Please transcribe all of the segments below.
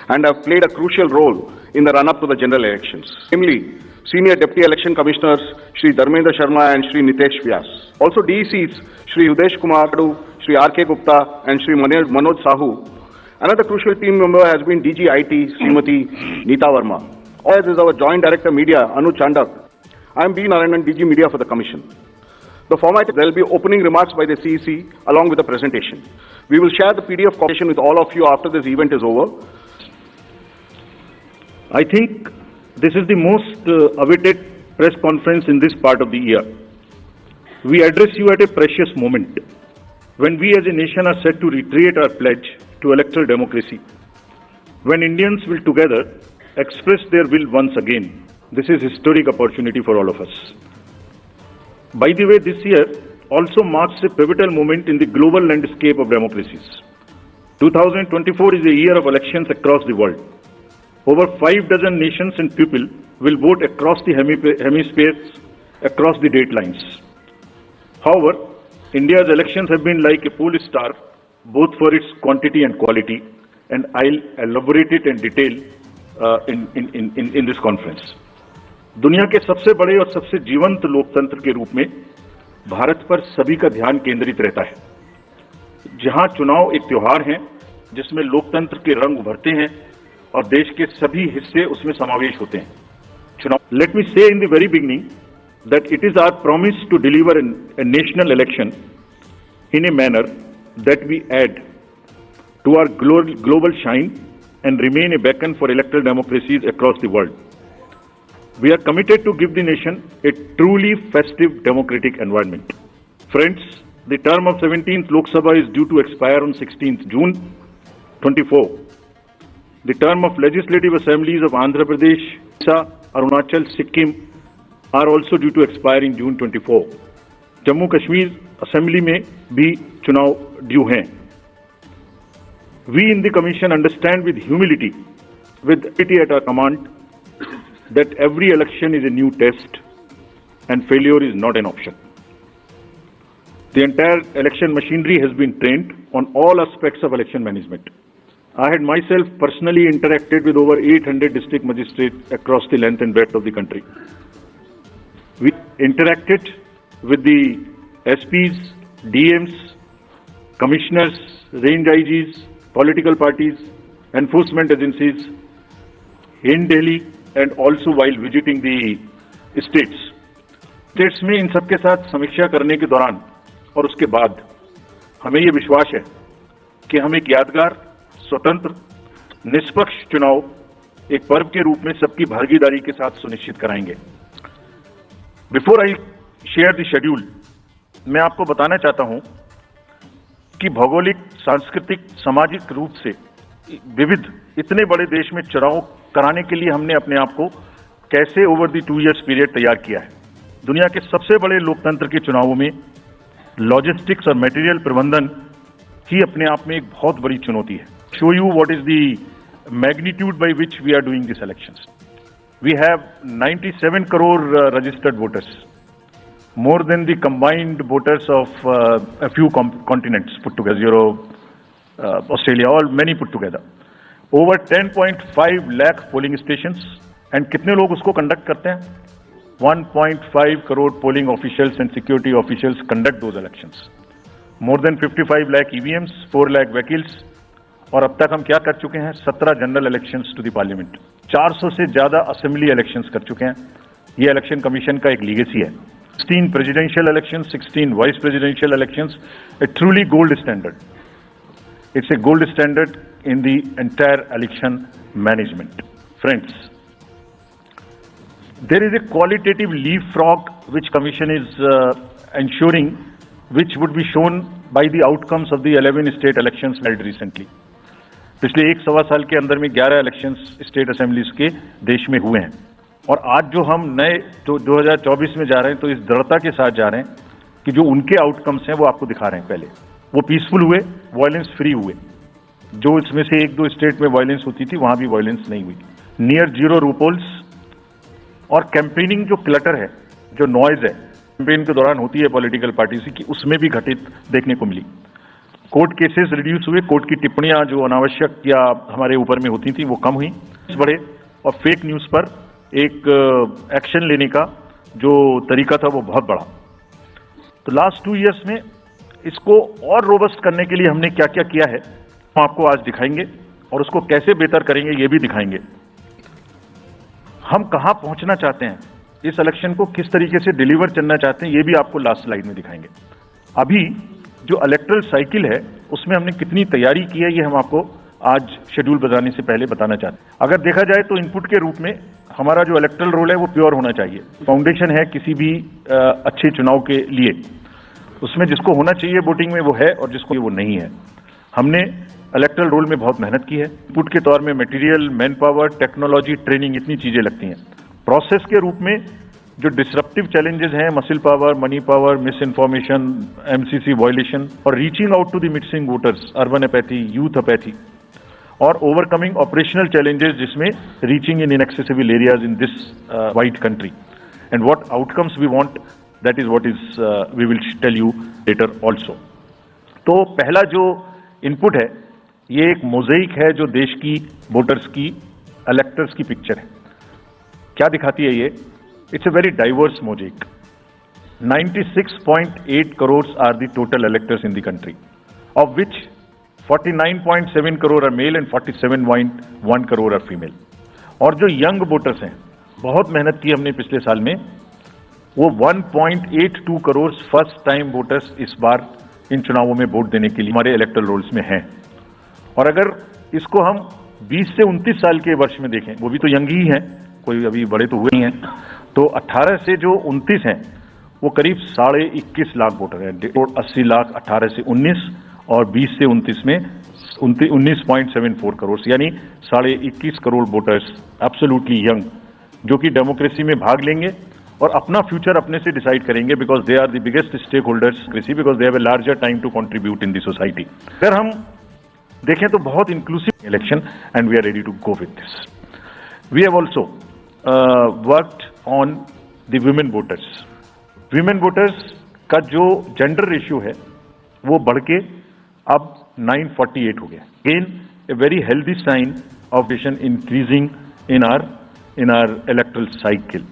and have played a crucial role in the run-up to the general elections. Namely, Senior Deputy Election Commissioners Shri Dharmendra Sharma and Shri Nitesh Vyas. Also DECs Shri Udesh Kumar, Shri R.K. Gupta and Shri Manoj Sahu. Another crucial team member has been DG IT Srimati Neeta Verma. As is our Joint Director Media Anuj Chandak. I am B. Narayanan, DG Media for the Commission. The format, there will be opening remarks by the CEC along with the presentation. We will share the PDF copy with all of you after this event is over. I think this is the most awaited press conference in this part of the year. We address you at a precious moment when we as a nation are set to reiterate our pledge to electoral democracy. When Indians will together express their will once again, this is a historic opportunity for all of us. By the way, this year also marks a pivotal moment in the global landscape of democracies. 2024 is a year of elections across the world. Over 5 dozen nations and people will vote across the hemispheres, across the date lines. However, India's elections have been like a pole star, both for its quantity and quality, and I'll elaborate it in detail in this conference. दुनिया के सबसे बड़े और सबसे जीवंत लोकतंत्र के रूप में भारत पर सभी का ध्यान केंद्रित रहता है, जहां चुनाव एक त्योहार है जिसमें लोकतंत्र के रंग उभरते हैं और देश के सभी हिस्से उसमें समावेश होते हैं. चुनाव, लेट मी से in the very beginning that it is our promise to deliver a national election in a manner that we add to our global shine and remain a beacon for electoral democracies across the world. We are committed to give the nation a truly festive democratic environment. Friends, the term of 17th Lok Sabha is due to expire on 16th June 24. The term of legislative assemblies of Andhra Pradesh, Arunachal, Sikkim are also due to expire in June 24. Jammu Kashmir assembly में भी चुनाव due हैं. We in the Commission understand with humility at our command, that every election is a new test and failure is not an option. The entire election machinery has been trained on all aspects of election management. I had myself personally interacted with over 800 district magistrates across the length and breadth of the country. We interacted with the SPs, DMs, commissioners, range IGs, political parties, enforcement agencies in Delhi and also while visiting the states. States में इन सबके साथ समीक्षा करने के दौरान और उसके बाद हमें ये विश्वास है कि हम एक यादगार, स्वतंत्र, निष्पक्ष चुनाव एक पर्व के रूप में सबकी भागीदारी के साथ सुनिश्चित कराएंगे. Before I share the schedule, मैं आपको बताना चाहता हूं कि भौगोलिक, सांस्कृतिक, सामाजिक रूप से विविध इतने बड़े देश में चुनाव कराने के लिए हमने अपने आप को कैसे ओवर द 2 years पीरियड तैयार किया है. दुनिया के सबसे बड़े लोकतंत्र के चुनावों में लॉजिस्टिक्स और मटेरियल प्रबंधन ही अपने आप में एक बहुत बड़ी चुनौती है. Show you what is the magnitude by which we are doing this elections. We have 97 crore registered voters, more than the combined voters of a few continents put together, Europe, Australia, many put together. Over 10.5 lakh polling stations, and कितने लोग उसको conduct करते हैं? 1.5 crore polling officials and security officials conduct those elections. More than 55 lakh EVMs, 4 lakh vehicles, और अब तक हम क्या कर चुके हैं? 17 general elections to the parliament, 400 से ज्यादा असेंबली इलेक्शंस कर चुके हैं. ये इलेक्शन कमीशन का एक लीगेसी है. 16 presidential elections, 16 vice presidential elections, A truly gold standard. It's a gold standard in the entire election management. Friends, there is a qualitative leapfrog which Commission is ensuring, which would be shown by the outcomes of the 11 state elections held recently. पिछले 1-1.25 साल के अंदर में 11 elections state assemblies के देश में हुए हैं, और आज जो हम नए 2024 में जा रहे हैं तो इस दृढ़ता के साथ जा रहे हैं कि जो उनके आउटकम्स हैं वो आपको दिखा रहे हैं. पहले वो पीसफुल हुए, वायलेंस फ्री हुए. जो इसमें से 1-2 स्टेट में वायलेंस होती थी वहां भी वायलेंस नहीं हुई. नियर जीरो रूपोल्स और कैंपेनिंग जो क्लटर है, जो नॉइज है कैंपेन के दौरान होती है पॉलिटिकल पार्टी की, उसमें भी घटित देखने को मिली. कोर्ट केसेस रिड्यूस हुए, कोर्ट की टिप्पणियां जो अनावश्यक या हमारे ऊपर में होती थी वो कम हुई, बढ़े, और फेक न्यूज पर एक एक्शन लेने का जो तरीका था वो बहुत बढ़ा। तो लास्ट 2 इयर्स में इसको और रोबस्ट करने के लिए हमने क्या क्या किया है हम आपको आज दिखाएंगे, और उसको कैसे बेहतर करेंगे ये भी दिखाएंगे। हम कहां पहुंचना चाहते हैं, इस इलेक्शन को किस तरीके से डिलीवर करना चाहते हैं, ये भी आपको लास्ट स्लाइड में दिखाएंगे। अभी जो इलेक्टरल साइकिल है उसमें हमने कितनी तैयारी की है ये हम आपको आज शेड्यूल बताने से पहले बताना चाहते हैं। अगर देखा जाए तो इनपुट के रूप में हमारा जो इलेक्टरल रोल है वो प्योर होना चाहिए। फाउंडेशन है किसी भी अच्छे चुनाव के लिए, उसमें जिसको होना चाहिए वोटिंग में वो है और जिसको वो नहीं है। हमने इलेक्टरल रोल में बहुत मेहनत की है। इनपुट के तौर में material, man power, technology, training, इतनी चीजें लगती हैं। प्रोसेस के रूप में जो डिसरप्टिव चैलेंजेस हैं, muscle power, money power, misinformation, MCC violation और reaching out to the missing voters, urban apathy, youth apathy, और ओवरकमिंग ऑपरेशनल चैलेंजेस जिसमें reaching in inaccessible areas in this wide country and what outcomes we want, that is what is we will tell you later also. तो पहला जो input है ये एक मोज़ेइक है जो देश की वोटर्स की, इलेक्टर्स की पिक्चर है। क्या दिखाती है ये? It's a very diverse mosaic. 96.8 crore are the total electors in the country, of which 49.7 crore are male and 47.1 crore are female. और जो यंग वोटर्स हैं, बहुत मेहनत की हमने पिछले साल में, वो 1.82 करोड़ फर्स्ट टाइम वोटर्स इस बार इन चुनावों में वोट देने के लिए हमारे इलेक्टरल रोल्स में हैं। और अगर इसको हम 20 से 29 साल के वर्ष में देखें, वो भी तो यंग ही हैं, कोई अभी बड़े तो हुए नहीं हैं, तो 18 से जो 29 हैं वो करीब 21.5 लाख वोटर हैं। 80 लाख 18 से 19 और 20 से 29 में 19.74 करोड़, यानी 21.5 करोड़ वोटर्स एब्सोल्युटली यंग, जो कि डेमोक्रेसी में भाग लेंगे और अपना फ्यूचर अपने से डिसाइड करेंगे, because they are the biggest stakeholders, because they have a larger time to contribute in the society. अगर हम देखें तो बहुत inclusive election and we are ready to go with this. We have also worked on the women voters. Women voters का जो gender ratio है वो बढ़ के अब 948 हो गया। Again a very healthy sign of nation increasing in our electoral cycle.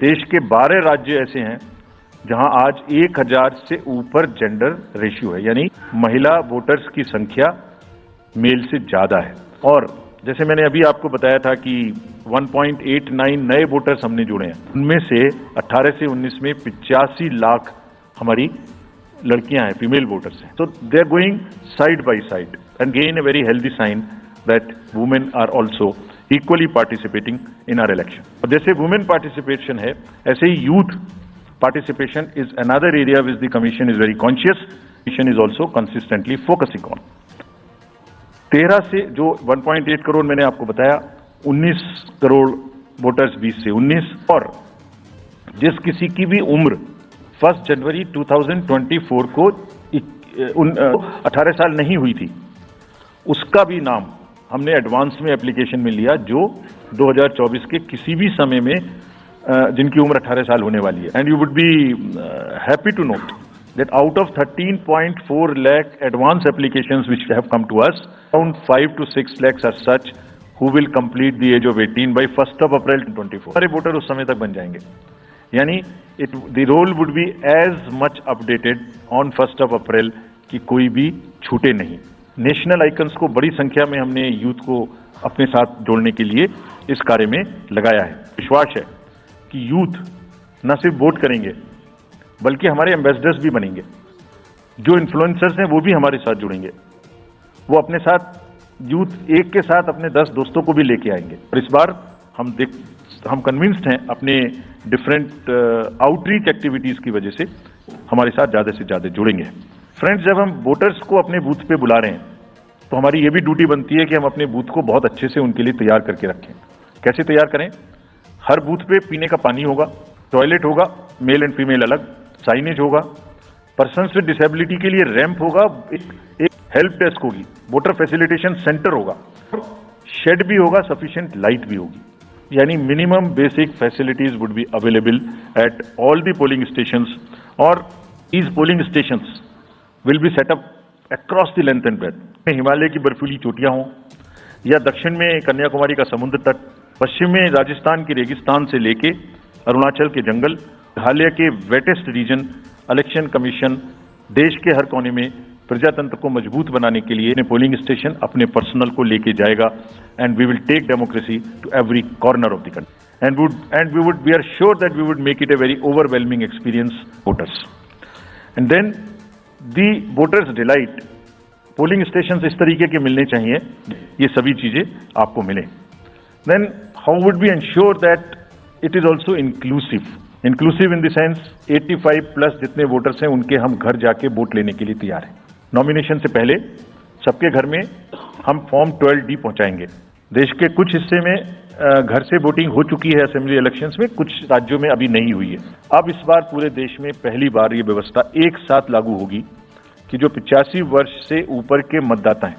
देश के 12 राज्य ऐसे हैं जहां आज 1000 से ऊपर जेंडर रेशियो है, यानी महिला वोटर्स की संख्या मेल से ज्यादा है। और जैसे मैंने अभी आपको बताया था कि 1.89 नए वोटर्स हमने जुड़े हैं, उनमें से 18 से 19 में 85 लाख हमारी लड़कियां हैं, फीमेल वोटर्स हैं। So they are going side by side and gain a very healthy sign that women are also equally participating in our election. और जैसे वुमेन पार्टिसिपेशन है, ऐसे ही youth participation is another area which the commission is very conscious. Commission is also consistently focusing on. 13 से जो 1.8 करोड़ मैंने आपको बताया, 19 करोड़ वोटर्स 20 से 19, और जिस किसी की भी उम्र 1 जनवरी 2024 को 18 साल नहीं हुई थी, उसका भी नाम हमने एडवांस में एप्लीकेशन में लिया, जो 2024 के किसी भी समय में जिनकी उम्र 18 साल होने वाली है। And you would be happy to note that out of 13.4 lakh advance applications which have come to us, around 5 to 6 lakhs are such who will complete the age of 18 by 1st of April 2024. सारे voter उस समय तक बन जाएंगे, यानी the role would be as much updated on 1st of April कि कोई भी छूटे नहीं। नेशनल आइकन्स को बड़ी संख्या में हमने यूथ को अपने साथ जोड़ने के लिए इस कार्य में लगाया है। विश्वास है कि यूथ न सिर्फ वोट करेंगे बल्कि हमारे एम्बेसडर्स भी बनेंगे। जो इन्फ्लुएंसर्स हैं वो भी हमारे साथ जुड़ेंगे, वो अपने साथ यूथ एक के साथ अपने 10 दोस्तों को भी लेके आएंगे। और इस बार हम कन्विंस्ड हैं अपने डिफरेंट आउटरीच एक्टिविटीज की वजह से हमारे साथ ज्यादा से ज्यादा जुड़ेंगे। फ्रेंड्स, जब हम वोटर्स को अपने बूथ पे बुला रहे हैं तो हमारी ये भी ड्यूटी बनती है कि हम अपने बूथ को बहुत अच्छे से उनके लिए तैयार करके रखें। कैसे तैयार करें? हर बूथ पे पीने का पानी होगा, टॉयलेट होगा, मेल एंड फीमेल अलग, साइनेज होगा, पर्सन्स विद डिसेबिलिटी के लिए रैंप होगा, एक हेल्प डेस्क होगी, वोटर फैसिलिटेशन सेंटर होगा, शेड भी होगा, सफिशिएंट लाइट भी होगी। यानी minimum basic facilities would be available at all the polling stations, और these polling stations will be set up across the length and breadth. Himalaya की बर्फीली चोटियां हों या दक्षिण में कन्याकुमारी का समुद्र तट, पश्चिम में राजस्थान के रेगिस्तान से लेके अरुणाचल के जंगल, मेघालय के वेटेस्ट रीजन, इलेक्शन कमीशन देश के हर कोने में प्रजातंत्र को मजबूत बनाने के लिए पोलिंग स्टेशन अपने पर्सनल को लेके जाएगा and we will take democracy to every corner of the country and we are sure that we would make it a very overwhelming experience voters and then the voters delight. Polling station इस तरीके के मिलने चाहिए, ये सभी चीजें आपको मिले। Then how would be ensure that it is also inclusive in the sense 85 plus जितने वोटर्स हैं उनके हम घर जाके वोट लेने के लिए तैयार हैं। नॉमिनेशन से पहले सबके घर में हम फॉर्म 12D पहुंचाएंगे। देश के कुछ हिस्से में घर से वोटिंग हो चुकी है असेंबली इलेक्शंस में, कुछ राज्यों में अभी नहीं हुई है। अब इस बार पूरे देश में पहली बार ये व्यवस्था एक साथ लागू होगी कि जो 85 वर्ष से ऊपर के मतदाता हैं